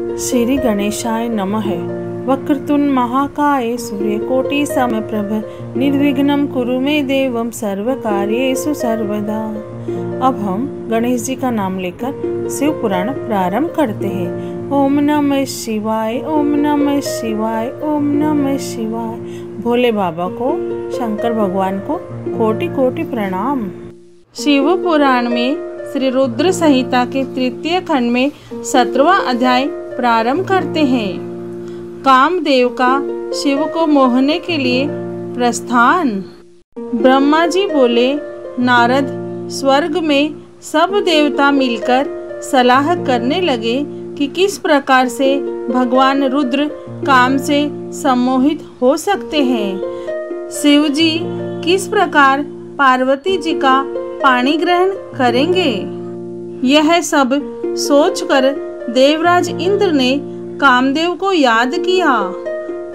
श्री गणेशाय नमः। वक्रतुंड महाकाय सूर्यकोटि समप्रभ निर्विघ्नं कुरु मे देवं सर्वकार्येषु सर्वदा। अब हम गणेश जी का नाम लेकर शिव पुराण प्रारंभ करते हैं। ओम नमः शिवाय, ओम नमः शिवाय, ओम नमः शिवाय। भोले बाबा को, शंकर भगवान को कोटि कोटि प्रणाम। शिव पुराण में श्री रुद्र संहिता के तृतीय खंड में 17वां अध्याय प्रारंभ करते हैं। कामदेव का शिव को मोहने के लिए प्रस्थान। ब्रह्मा जी बोले, नारद, स्वर्ग में सब देवता मिलकर सलाह करने लगे कि किस प्रकार से भगवान रुद्र काम से सम्मोहित हो सकते हैं। शिव जी किस प्रकार पार्वती जी का पाणी ग्रहण करेंगे। यह सब सोचकर देवराज इंद्र ने कामदेव को याद किया।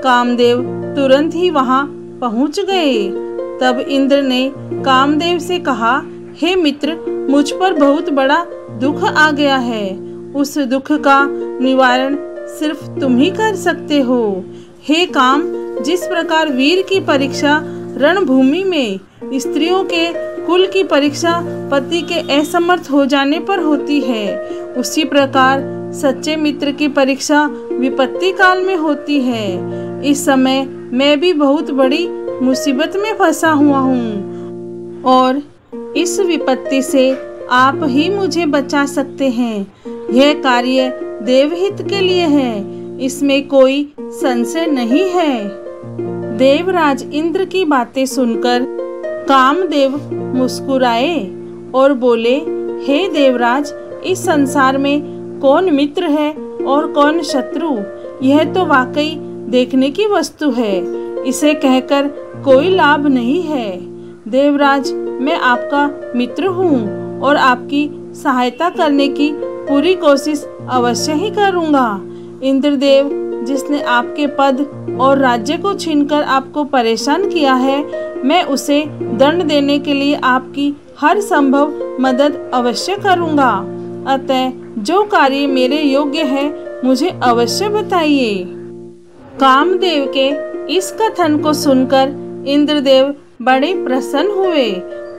कामदेव तुरंत ही वहां पहुंच गए। तब इंद्र ने कामदेव से कहा, हे मित्र, मुझ पर बहुत बड़ा दुख आ गया है। उस दुख का निवारण सिर्फ तुम ही कर सकते हो। हे काम, जिस प्रकार वीर की परीक्षा रणभूमि में, स्त्रियों के कुल की परीक्षा पति के असमर्थ हो जाने पर होती है, उसी प्रकार सच्चे मित्र की परीक्षा विपत्ति काल में होती है। इस समय मैं भी बहुत बड़ी मुसीबत में फंसा हुआ हूँ और इस विपत्ति से आप ही मुझे बचा सकते हैं। यह कार्य देवहित के लिए है, इसमें कोई संशय नहीं है। देवराज इंद्र की बातें सुनकर कामदेव मुस्कुराए और बोले, हे देवराज, इस संसार में कौन मित्र है और कौन शत्रु, यह तो वाकई देखने की वस्तु है। इसे कहकर कोई लाभ नहीं है। देवराज, मैं आपका मित्र हूँ और आपकी सहायता करने की पूरी कोशिश अवश्य ही करूँगा। इंद्रदेव, जिसने आपके पद और राज्य को छीनकर आपको परेशान किया है, मैं उसे दंड देने के लिए आपकी हर संभव मदद अवश्य करूँगा। अतः जो कार्य मेरे योग्य है, मुझे अवश्य बताइए। कामदेव के इस कथन को सुनकर इंद्रदेव बड़े प्रसन्न हुए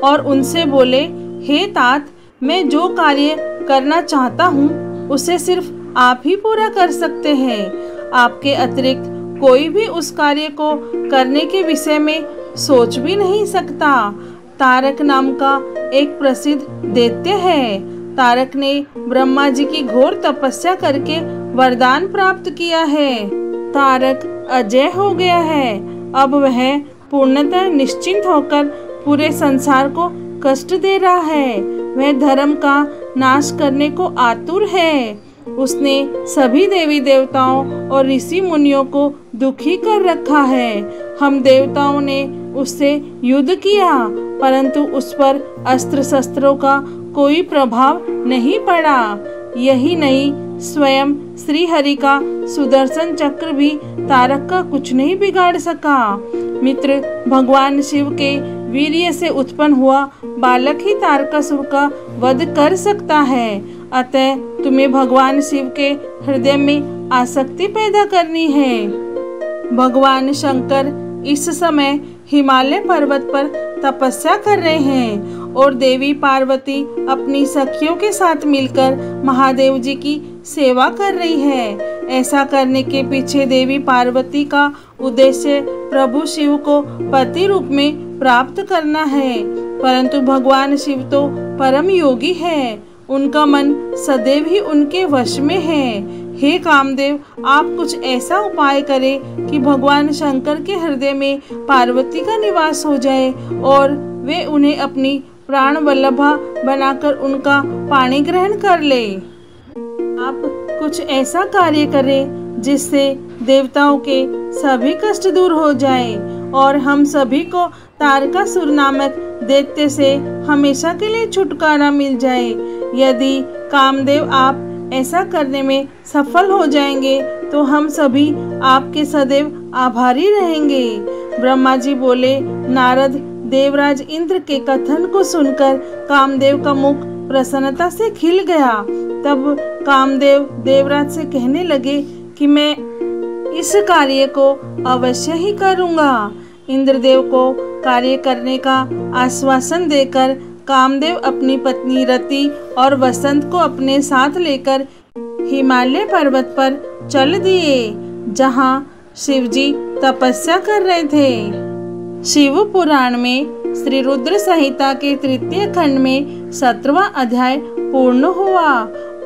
और उनसे बोले, हे तात, मैं जो कार्य करना चाहता हूँ उसे सिर्फ आप ही पूरा कर सकते हैं। आपके अतिरिक्त कोई भी उस कार्य को करने के विषय में सोच भी नहीं सकता। तारक नाम का एक प्रसिद्ध दैत्य है। तारक ने ब्रह्मा जी की घोर तपस्या करके वरदान प्राप्त किया है। तारक अजय हो गया है। अब वह पूर्णतः निश्चिंत होकर पूरे संसार को कष्ट दे रहा है। वह धर्म का नाश करने को आतुर है। उसने सभी देवी देवताओं और ऋषि मुनियों को दुखी कर रखा है। हम देवताओं ने उससे युद्ध किया, परंतु उस पर अस्त्र शस्त्रों का कोई प्रभाव नहीं पड़ा। यही नहीं, स्वयं श्री हरि का सुदर्शन चक्र भी तारक का कुछ नहीं बिगाड़ सका। मित्र, भगवान शिव के वीर्य से उत्पन्न हुआ बालक ही तारकासुर का वध कर सकता है। अतः तुम्हें भगवान शिव के हृदय में आसक्ति पैदा करनी है। भगवान शंकर इस समय हिमालय पर्वत पर तपस्या कर रहे हैं और देवी पार्वती अपनी सखियों के साथ मिलकर महादेव जी की सेवा कर रही है। ऐसा करने के पीछे देवी पार्वती का उद्देश्य प्रभु शिव को पति रूप में प्राप्त करना है, परंतु भगवान शिव तो परम योगी है। उनका मन सदैव ही उनके वश में है। हे कामदेव, आप कुछ ऐसा उपाय करें कि भगवान शंकर के हृदय में पार्वती का निवास हो जाए और वे उन्हें अपनी प्राण वल्लभा बनाकर उनका पाणी ग्रहण कर ले। आप कुछ ऐसा कार्य करें जिससे देवताओं के सभी कष्ट दूर हो जाए और हम सभी को तारकासुर नामक दैत्य से हमेशा के लिए छुटकारा मिल जाए। यदि कामदेव आप ऐसा करने में सफल हो जाएंगे तो हम सभी आपके सदैव आभारी रहेंगे। ब्रह्मा जी बोले, नारद, देवराज इंद्र के कथन को सुनकर कामदेव का मुख प्रसन्नता से खिल गया। तब कामदेव देवराज से कहने लगे कि मैं इस कार्य को अवश्य ही करूँगा। इंद्रदेव को कार्य करने का आश्वासन देकर कामदेव अपनी पत्नी रति और वसंत को अपने साथ लेकर हिमालय पर्वत पर चल दिए, जहाँ शिवजी तपस्या कर रहे थे। शिव पुराण में श्री रुद्र संहिता के तृतीय खंड में 17वां अध्याय पूर्ण हुआ।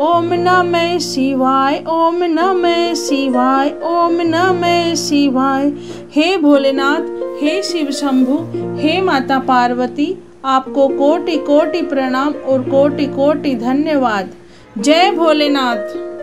ओम नमः शिवाय, ओम नमः शिवाय, ओम नमः शिवाय। हे भोलेनाथ, हे शिव शंभु, हे माता पार्वती, आपको कोटि कोटि प्रणाम और कोटि कोटि धन्यवाद। जय भोलेनाथ।